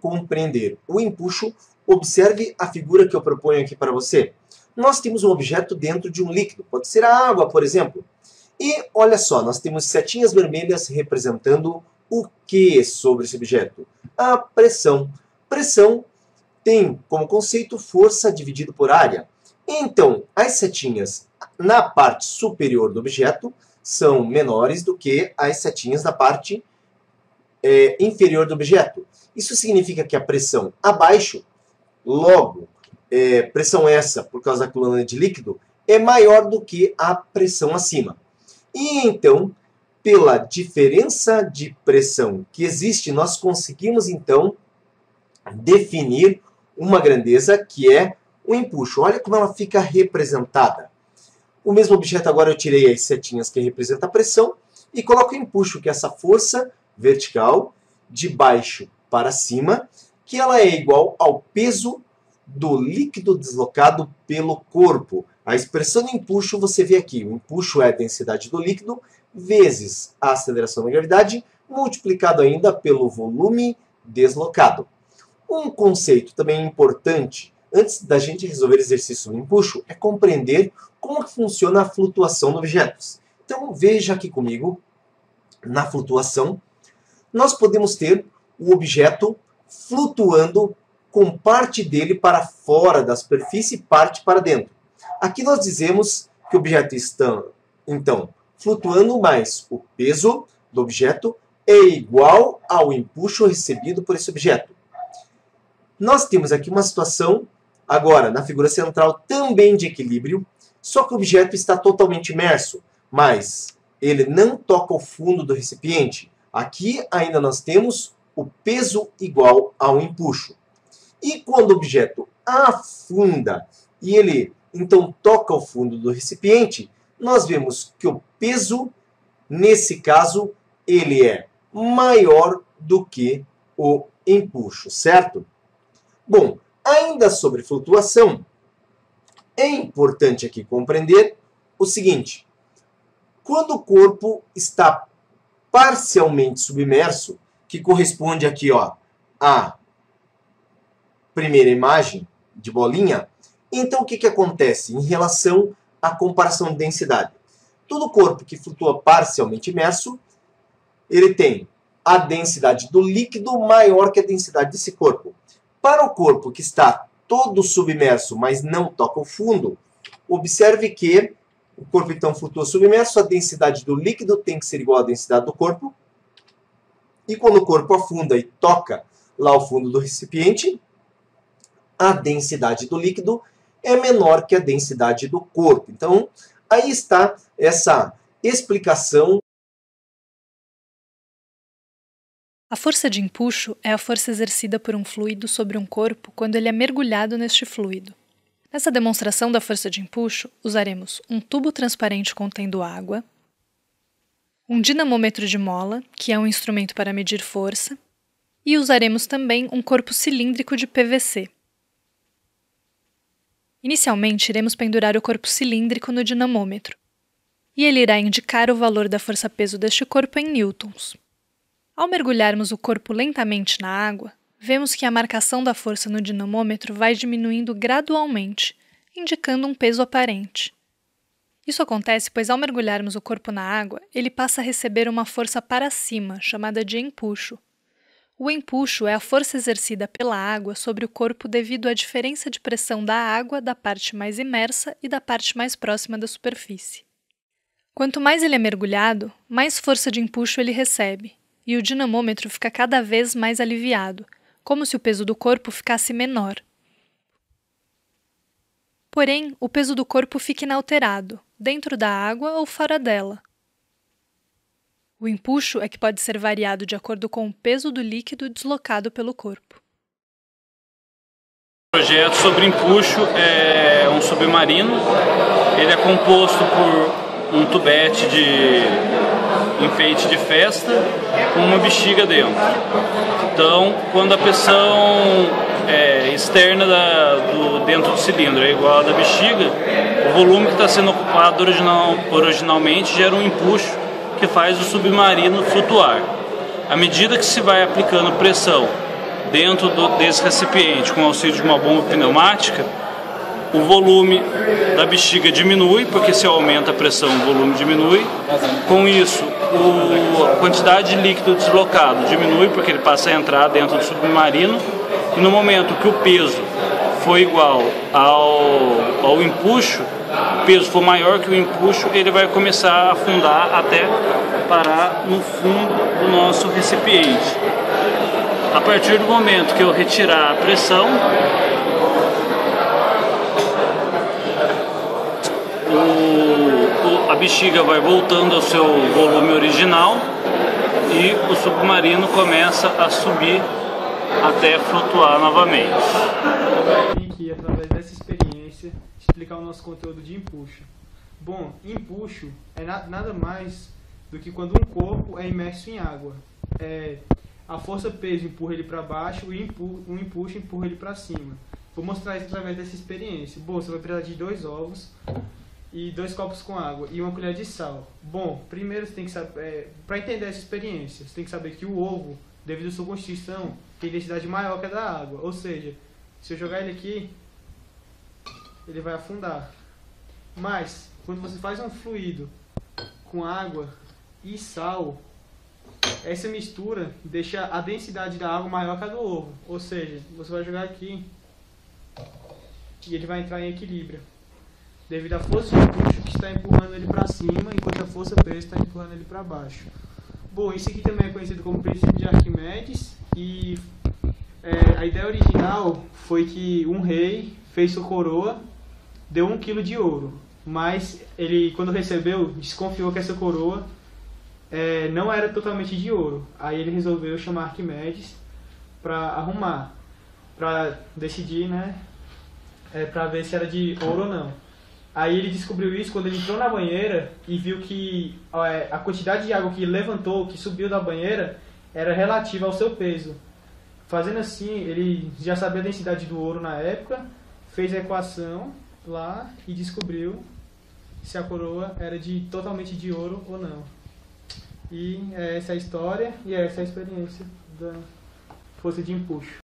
Compreender o empuxo, observe a figura que eu proponho aqui para você. Nós temos um objeto dentro de um líquido, pode ser a água, por exemplo. E olha só, nós temos setinhas vermelhas representando o que sobre esse objeto? A pressão. Pressão tem como conceito força dividido por área. Então, as setinhas na parte superior do objeto são menores do que as setinhas na parte inferior do objeto. Isso significa que a pressão abaixo, logo, pressão essa, por causa da coluna de líquido, é maior do que a pressão acima. E então, pela diferença de pressão que existe, nós conseguimos então definir uma grandeza que é o empuxo. Olha como ela fica representada. O mesmo objeto agora eu tirei as setinhas que representam a pressão e coloco o empuxo, que é essa força vertical de baixo para cima, que ela é igual ao peso do líquido deslocado pelo corpo. A expressão de empuxo você vê aqui. O empuxo é a densidade do líquido vezes a aceleração da gravidade, multiplicado ainda pelo volume deslocado. Um conceito também importante, antes da gente resolver o exercício do empuxo, é compreender como funciona a flutuação de objetos. Então veja aqui comigo, na flutuação, nós podemos ter o objeto flutuando com parte dele para fora da superfície e parte para dentro. Aqui nós dizemos que o objeto está, então, flutuando, mas o peso do objeto é igual ao empuxo recebido por esse objeto. Nós temos aqui uma situação, agora, na figura central, também de equilíbrio, só que o objeto está totalmente imerso, mas ele não toca o fundo do recipiente. Aqui ainda nós temos o peso igual ao empuxo. E quando o objeto afunda e ele então toca o fundo do recipiente, nós vemos que o peso, nesse caso, ele é maior do que o empuxo, certo? Bom, ainda sobre flutuação, é importante aqui compreender o seguinte: quando o corpo está parcialmente submerso, que corresponde aqui ó, à primeira imagem de bolinha, então o que acontece em relação à comparação de densidade? Todo corpo que flutua parcialmente imerso, ele tem a densidade do líquido maior que a densidade desse corpo. Para o corpo que está todo submerso, mas não toca o fundo, observe que o corpo então flutua submerso, a densidade do líquido tem que ser igual à densidade do corpo. E quando o corpo afunda e toca lá o fundo do recipiente, a densidade do líquido é menor que a densidade do corpo. Então, aí está essa explicação. A força de empuxo é a força exercida por um fluido sobre um corpo quando ele é mergulhado neste fluido. Nessa demonstração da força de empuxo, usaremos um tubo transparente contendo água, um dinamômetro de mola, que é um instrumento para medir força, e usaremos também um corpo cilíndrico de PVC. Inicialmente, iremos pendurar o corpo cilíndrico no dinamômetro, e ele irá indicar o valor da força-peso deste corpo em newtons. Ao mergulharmos o corpo lentamente na água, vemos que a marcação da força no dinamômetro vai diminuindo gradualmente, indicando um peso aparente. Isso acontece pois ao mergulharmos o corpo na água, ele passa a receber uma força para cima, chamada de empuxo. O empuxo é a força exercida pela água sobre o corpo devido à diferença de pressão da água da parte mais imersa e da parte mais próxima da superfície. Quanto mais ele é mergulhado, mais força de empuxo ele recebe, e o dinamômetro fica cada vez mais aliviado, como se o peso do corpo ficasse menor. Porém, o peso do corpo fica inalterado, dentro da água ou fora dela. O empuxo é que pode ser variado de acordo com o peso do líquido deslocado pelo corpo. O projeto sobre empuxo é um submarino. Ele é composto por um tubete de enfeite de festa com uma bexiga dentro. Então, quando a pressão externa dentro do cilindro é igual à da bexiga, o volume que está sendo ocupado originalmente gera um empuxo que faz o submarino flutuar. À medida que se vai aplicando pressão dentro desse recipiente com o auxílio de uma bomba pneumática, o volume da bexiga diminui, porque se aumenta a pressão, o volume diminui. Com isso, a quantidade de líquido deslocado diminui, porque ele passa a entrar dentro do submarino. E no momento que o peso for igual ao empuxo, o peso for maior que o empuxo, ele vai começar a afundar até parar no fundo do nosso recipiente. A partir do momento que eu retirar a pressão, a bexiga vai voltando ao seu volume original e o submarino começa a subir até flutuar novamente. Vim aqui, através dessa experiência, explicar o nosso conteúdo de empuxo. Bom, empuxo é nada mais do que quando um corpo é imerso em água. A força-peso empurra ele para baixo e o empuxo empurra ele para cima. Vou mostrar isso através dessa experiência. Bom, você vai precisar de 2 ovos e 2 copos com água e 1 colher de sal. Bom, primeiro você tem que saber, para entender essa experiência, você tem que saber que o ovo, devido à sua constituição, tem densidade maior que a da água. Ou seja, se eu jogar ele aqui, ele vai afundar. Mas, quando você faz um fluido com água e sal, essa mistura deixa a densidade da água maior que a do ovo. Ou seja, você vai jogar aqui e ele vai entrar em equilíbrio, devido à força do empuxo que está empurrando ele para cima, enquanto a força peso está empurrando ele para baixo. Bom, isso aqui também é conhecido como princípio de Arquimedes, e a ideia original foi que um rei fez sua coroa, deu 1 quilo de ouro, mas ele, quando recebeu, desconfiou que essa coroa não era totalmente de ouro. Aí ele resolveu chamar Arquimedes para arrumar, para decidir, né, para ver se era de ouro ou não. Aí ele descobriu isso quando ele entrou na banheira e viu que a quantidade de água que levantou, que subiu da banheira, era relativa ao seu peso. Fazendo assim, ele já sabia a densidade do ouro na época, fez a equação lá e descobriu se a coroa era totalmente de ouro ou não. E essa é a história e essa é a experiência da força de empuxo.